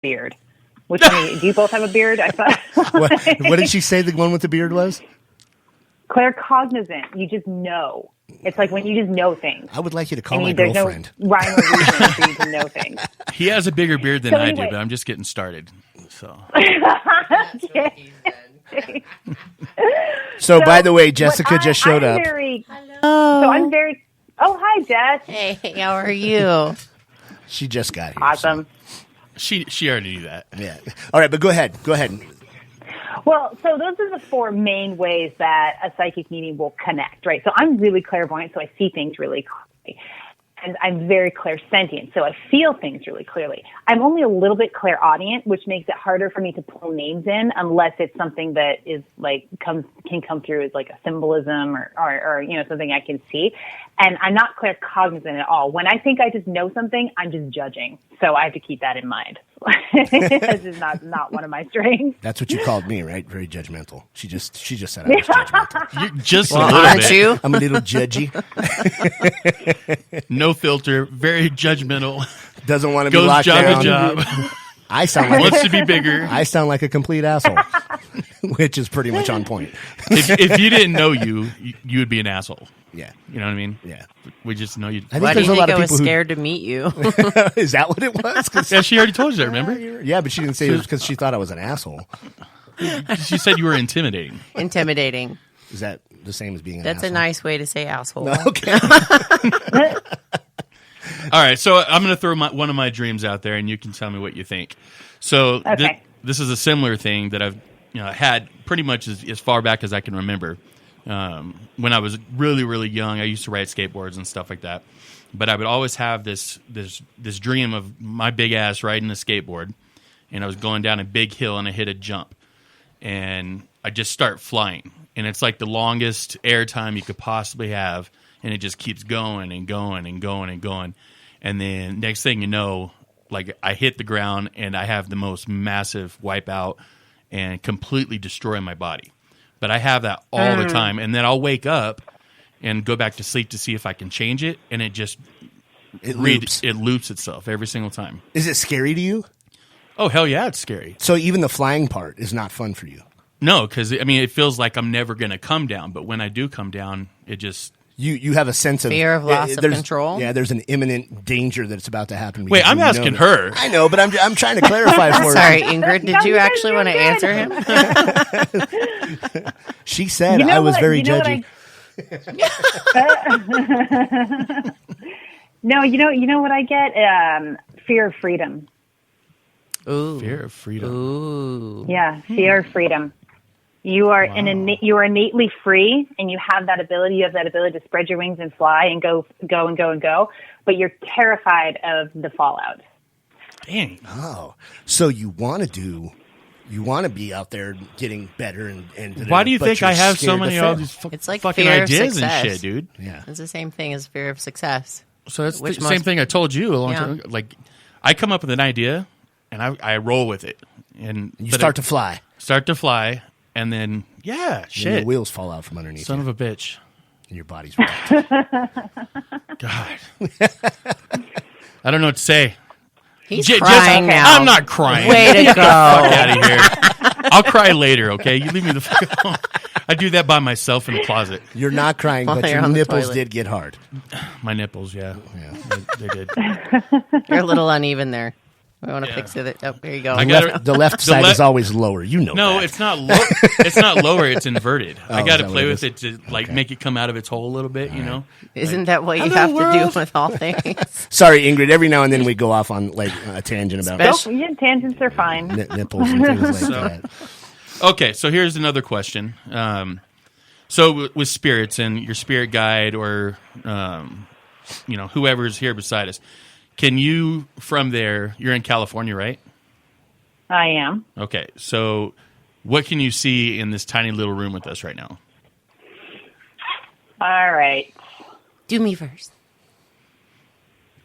beard. Which one? Do you both have a beard? I thought. What did she say the one with the beard was? Claircognizant. You just know. It's like when you just know things. I would like you to call my there's girlfriend. No rhyme or reason for you to know things. He has a bigger beard than I do, but I'm just getting started. So. So, by the way, Jessica just showed up. Oh, hi, Jess. Hey, how are you? She just got here. Awesome. She already knew that. Yeah. All right, but go ahead. Well, so those are the 4 main ways that a psychic medium will connect, right? So I'm really clairvoyant, so I see things really clearly. And I'm very clairsentient, so I feel things really clearly. I'm only a little bit clairaudient, which makes it harder for me to pull names in unless it's something that is like can come through as like a symbolism or something I can see. And I'm not claircognizant at all. When I think I just know something, I'm just judging. So I have to keep that in mind. This is not one of my strengths. That's what you called me, right? Very judgmental. She just said I was judgmental. You're just a little bit. You? I'm a little judgy. No filter, very judgmental. Doesn't want to be Goes locked job down. to job. I sound like Wants to be bigger. I sound like a complete asshole, which is pretty much on point. If you didn't know you would be an asshole. Yeah. You know what I mean? Yeah. We just know you. Why do you think I was scared to meet you? Is that what it was? Yeah, she already told you that, remember? Yeah, but she didn't say it was because she thought I was an asshole. She said you were intimidating. Intimidating. Is that the same as being an That's asshole? a nice way to say asshole. No, okay. All right, so I'm going to throw one of my dreams out there, and you can tell me what you think. So this is a similar thing that I've had pretty much as far back as I can remember. When I was really, really young, I used to ride skateboards and stuff like that. But I would always have this dream of my big ass riding a skateboard, and I was going down a big hill, and I hit a jump, and I just start flying, and it's like the longest air time you could possibly have, and it just keeps going and going and going and going, and then next thing you know, like I hit the ground, and I have the most massive wipeout and completely destroy my body. But I have that all the time, and then I'll wake up and go back to sleep to see if I can change it, and it loops itself every single time. Is it scary to you? Oh, hell yeah, it's scary. So even the flying part is not fun for you? No, because, it feels like I'm never going to come down, but when I do come down, it just... You have a sense of... Fear of loss of control? Yeah, there's an imminent danger that it's about to happen. Wait, I'm asking her. I know, but I'm trying to clarify for her. Sorry, Ingrid, did you actually want to answer him? She said I was very judgy. No, you know what I get? Fear of freedom. Ooh. Fear of freedom. Ooh. Yeah, fear of freedom. You are you are innately free, and you have that ability. You have that ability to spread your wings and fly and go. But you're terrified of the fallout. Dang. Oh, so you want to be out there getting better and why do you think I have so many of these It's like fucking fear of ideas and success. shit, dude? Yeah, It's the same thing as fear of success. So that's the same thing I told you a long time ago. Like, I come up with an idea, and I roll with it. And you start to fly. And then, shit. And your wheels fall out from underneath Son you. of a bitch. And your body's wrecked. God. I don't know what to say. He's crying now. I'm not crying. Way to go. Get the fuck out of here. I'll cry later, okay? You leave me the fuck alone. I do that by myself in the closet. You're not crying, but your nipples did get hard. My nipples, yeah. They did. You're a little uneven there. We want to fix it. Oh, there you go. The left side is always lower. You know No, that. it's not low. It's not lower. It's inverted. I got to play with it to make it come out of its hole a little bit, you know? Isn't that what you have to do with all things? Sorry, Ingrid. Every now and then we go off on a tangent about Tangents are fine. Nipples and things like that. Okay, so here's another question. So with spirits and your spirit guide or whoever's here beside us, can you, from there, you're in California, right? I am. Okay, so what can you see in this tiny little room with us right now? All right. Do me first.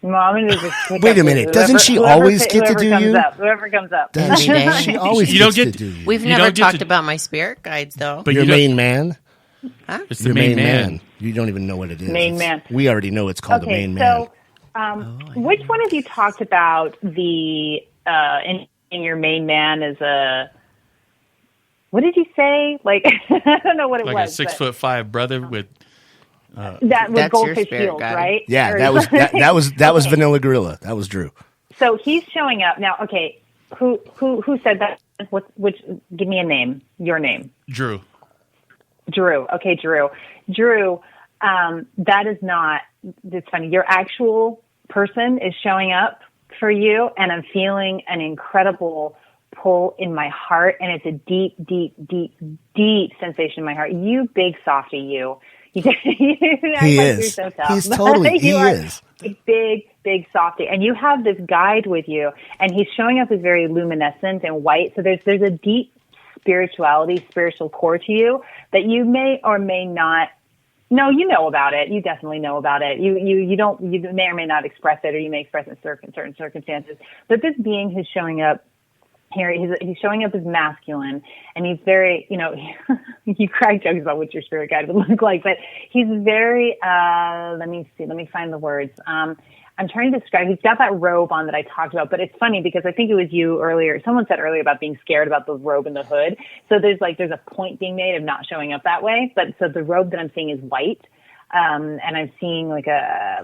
Mom, just wait a minute. Doesn't she always get to do you? Whoever comes up. Every day. She always gets to do you. We've never talked about my spirit guides, though. But your main man? Huh? It's the main man. You don't even know what it is. Main man. We already know it's called the main man. So, which one of you talked about the your main man is a, what did you say? Like, I don't know what it like was. Like a 6'5" brother with that with goldfish heels, guy. right? Yeah, Or that was something. was Vanilla Gorilla. That was Drew. So he's showing up now. Okay, who said that? Which? Give me a name. Your name. Drew. Drew. Okay, Drew. Drew. That is not. It's funny. Your actual person is showing up for you, and I'm feeling an incredible pull in my heart, and it's a deep, deep, deep, deep sensation in my heart. You big softy, you. He is. You're so tough. He's totally. He is. A big softy, and you have this guide with you, and he's showing up as very luminescent and white. So there's a deep spiritual core to you that you may or may not. No, you know about it. You definitely know about it. You may or may not express it, or you may express it in certain circumstances. But this being who's showing up here, he's showing up as masculine, and he's very, you crack jokes about what your spirit guide would look like, but he's very, let me find the words. I'm trying to describe, he's got that robe on that I talked about, but it's funny because I think it was you earlier, someone said earlier about being scared about the robe and the hood. So there's a point being made of not showing up that way, but so the robe that I'm seeing is white. And I'm seeing like a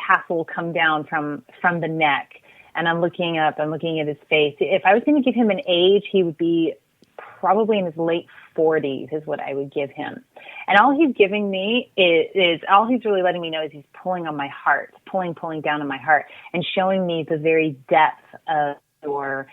tassel come down from the neck. And I'm looking at his face. If I was going to give him an age, he would be probably in his late 40s is what I would give him. And all he's giving me is all he's really letting me know is he's pulling on my heart, pulling down on my heart, and showing me the very depth of your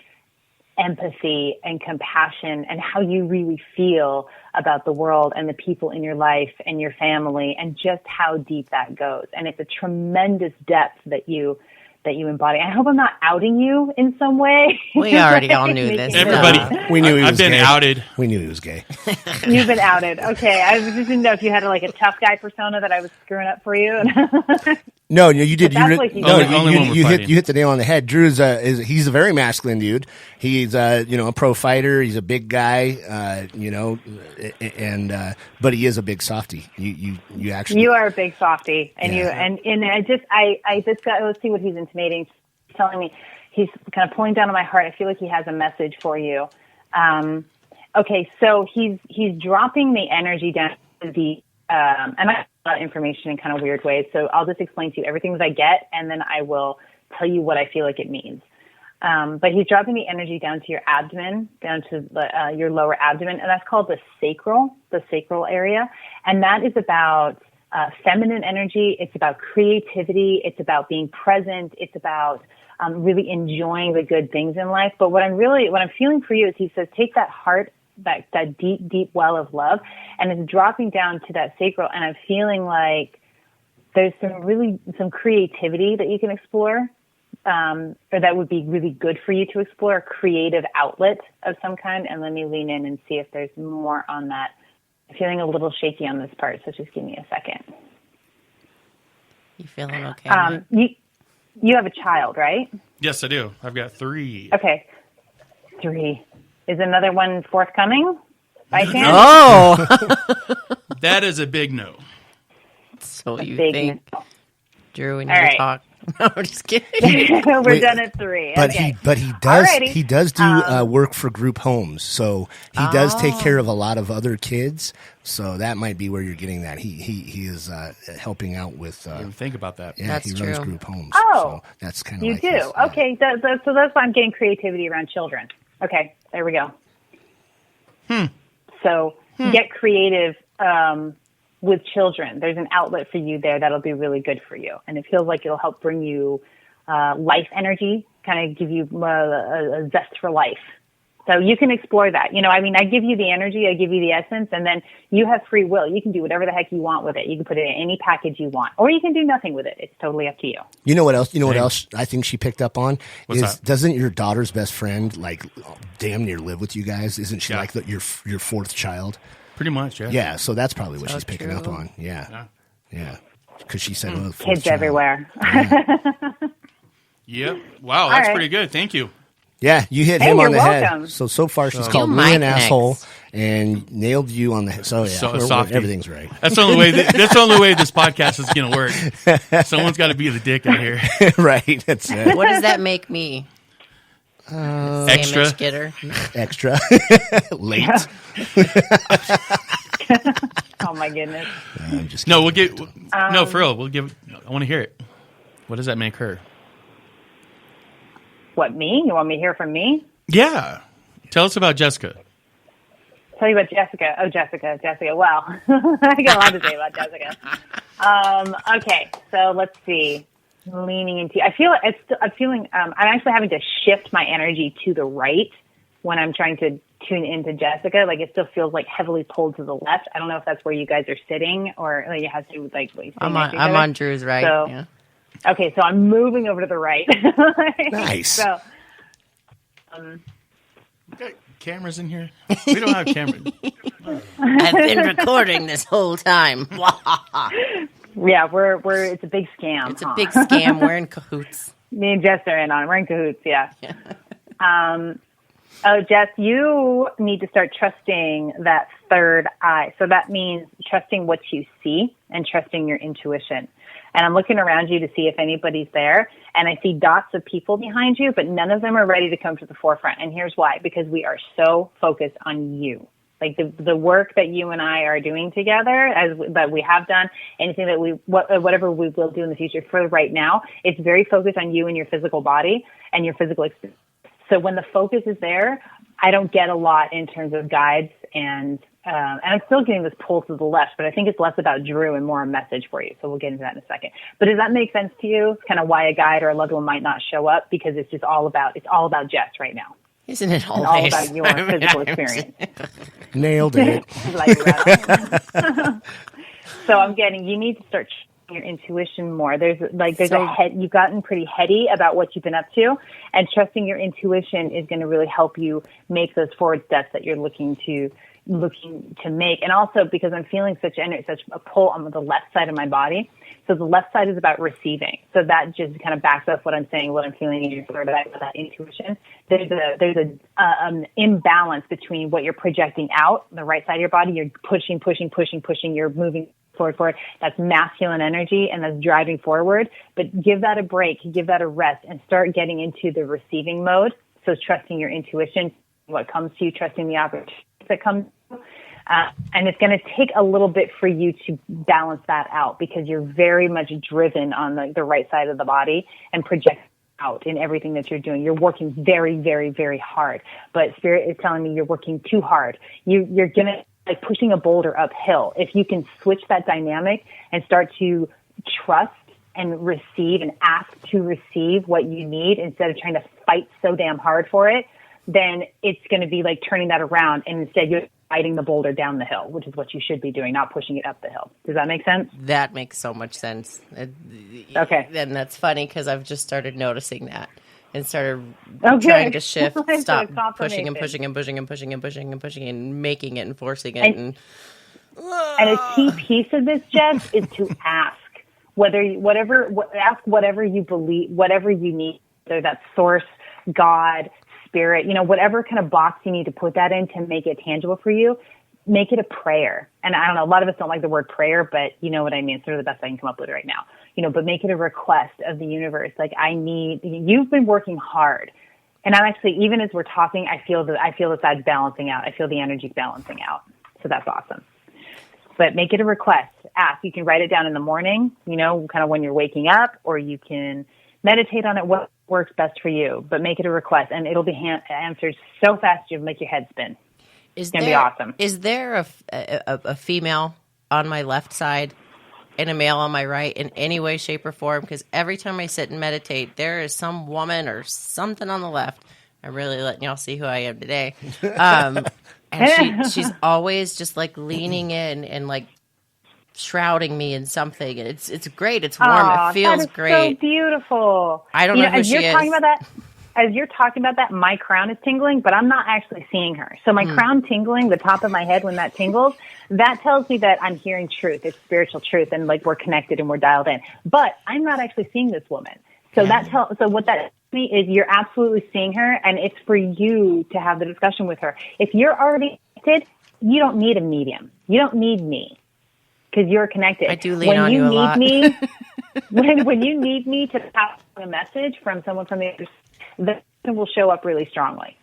empathy and compassion and how you really feel about the world and the people in your life and your family and just how deep that goes. And it's a tremendous depth that you embody. I hope I'm not outing you in some way. We already all knew this. Everybody, we knew he was been gay. outed. We knew he was gay. You've been outed. Okay, I just didn't know if you had a tough guy persona that I was screwing up for you. No, you did. But that's You hit the nail on the head. Drew's he's a very masculine dude. He's a pro fighter. He's a big guy. But he is a big softy. You actually you are a big softy, and Yeah. I just got. Let's see what he's intimating. He's telling me he's kind of pulling down on my heart. I feel like he has a message for you. Okay, so he's dropping the energy down to the and I got information in kind of weird ways. So I'll just explain to you everything that I get, and then I will tell you what I feel like it means. But he's dropping the energy down to your abdomen, down to your lower abdomen, and that's called the sacral area. And that is about feminine energy. It's about creativity. It's about being present. It's about really enjoying the good things in life. But what I'm feeling for you is he says, take that heart, that deep, deep well of love, and it's dropping down to that sacral. And I'm feeling like there's some creativity that you can explore, or that would be really good for you to explore, a creative outlet of some kind. And let me lean in and see if there's more on that. I'm feeling a little shaky on this part, so just give me a second. You feeling okay? You have a child, right? Yes, I do. I've got 3. Okay. 3. Is another one forthcoming by chance? Oh! That is a big no. So you big think, Drew, we need All to right. talk. No, I'm just kidding. We're done at 3. But okay. he does do work for group homes, so he does take care of a lot of other kids. So that might be where you're getting that. He is helping out with. I didn't think about that. Yeah, That's he runs true. group homes. Oh, so that's kind of you like do. his, Okay, so that's why I'm getting creativity around children. Okay, there we go. So get creative with children. There's an outlet for you there that'll be really good for you, and it feels like it'll help bring you life energy, kind of give you a zest for life. So you can explore that. I give you the energy, I give you the essence, and then you have free will. You can do whatever the heck you want with it. You can put it in any package you want, or you can do nothing with it. It's totally up to you. You know what else? What else I think she picked up on What's is that? doesn't your daughter's best friend damn near live with you guys? Isn't she like your fourth child? Pretty much, yeah. Yeah, so that's probably what So she's picking up true. on. Yeah. Because she said fourth Kids child. everywhere. Yep. Wow, that's right. pretty good. Thank you. Yeah, you hit Hey, him on you're the welcome. head. So far she's You called me mic an asshole next. and nailed you on the head. So yeah, So softy. everything's right. That's the only way. That's the only way this podcast is going to work. Someone's got to be the dick out here. Right, that's it. What does that make me? Extra. Getter. Extra. Late. Oh my goodness. I'm just No, we'll give. No, for real. We'll give. I want to hear it. What does that make her? What, me? You want me to hear from me? Yeah. Tell us about Jessica. Tell you about Jessica. Oh, Jessica. Well, I got a lot to say about Jessica. Okay, so let's see. Leaning into. I'm actually having to shift my energy to the right when I'm trying to tune into Jessica. Like, it still feels like heavily pulled to the left. I don't know if that's where you guys are sitting or like it has to do with like what you I'm on Drew's right. So, yeah. Okay, so I'm moving over to the right. Nice. So, Got cameras in here? We don't have cameras. I've been recording this whole time. yeah, we're it's a big scam. It's a big scam. We're in cahoots. Me and Jess are in on it. We're in cahoots, yeah. Oh, Jess, you need to start trusting that third eye. So that means trusting what you see and trusting your intuition. And I'm looking around you to see if anybody's there. And I see dots of people behind you, but none of them are ready to come to the forefront. And here's why. Because we are so focused on you. Like the work that you and I are doing together, that we have done, anything that whatever we will do in the future for right now, it's very focused on you and your physical body and your physical experience. So when the focus is there, I don't get a lot in terms of guides and I'm still getting this pull to the left, but I think it's less about Drew and more a message for you. So we'll get into that in a second. But does that make sense to you? It's kind of why a guide or a loved one might not show up, because it's just all about Jess right now. Isn't it always? All about your physical experience. Nailed it. So I'm getting, you need to start your intuition more. There's a head, you've gotten pretty heady about what you've been up to, and trusting your intuition is going to really help you make those forward steps that you're looking to make. And also because I'm feeling such a pull on the left side of my body. So the left side is about receiving. So that just kind of backs up what I'm saying, what I'm feeling in your third eye with that intuition. There's an imbalance between what you're projecting out, the right side of your body. You're pushing. You're moving forward. That's masculine energy and that's driving forward. But give that a break, give that a rest, and start getting into the receiving mode. So trusting your intuition, what comes to you, trusting the opportunities that come. And it's going to take a little bit for you to balance that out, because you're very much driven on the right side of the body and project out in everything that you're doing. You're working very, very, very hard, but Spirit is telling me you're working too hard. You're going to like pushing a boulder uphill. If you can switch that dynamic and start to trust and receive and ask to receive what you need instead of trying to fight so damn hard for it, then it's going to be like turning that around, and instead you're fighting the boulder down the hill, which is what you should be doing, not pushing it up the hill. Does that make sense? That makes so much sense. Okay. And that's funny because I've just started noticing that and started trying to shift, stop pushing and making it and forcing it. And a key piece of this, Jess, is to ask ask whatever you believe, whatever you need, whether that's source, God, Spirit, whatever kind of box you need to put that in to make it tangible for you, make it a prayer. And I don't know, a lot of us don't like the word prayer, but you know what I mean? It's sort of the best I can come up with right now. But make it a request of the universe. Like, you've been working hard. And I'm actually, even as we're talking, I feel the sides balancing out. I feel the energy balancing out. So that's awesome. But make it a request. Ask. You can write it down in the morning, kind of when you're waking up, or you can meditate on it, what works best for you, but make it a request, and it'll be answered so fast you'll make your head spin. It's going to be awesome. Is there a female on my left side and a male on my right in any way, shape, or form? Because every time I sit and meditate, there is some woman or something on the left. I'm really letting y'all see who I am today. And she's always just like leaning in and like shrouding me in something, and it's great. It's warm. It feels great. So beautiful. I don't know who she is. As you're talking about that, my crown is tingling, but I'm not actually seeing her. So my crown tingling, the top of my head when that tingles, that tells me that I'm hearing truth. It's spiritual truth, and like we're connected and we're dialed in. But I'm not actually seeing this woman. So so what that tells me is you're absolutely seeing her, and it's for you to have the discussion with her. If you're already connected, you don't need a medium. You don't need me. Because you're connected. I do lean on you a lot. When you need me to pass a message from someone from the other, will show up really strongly.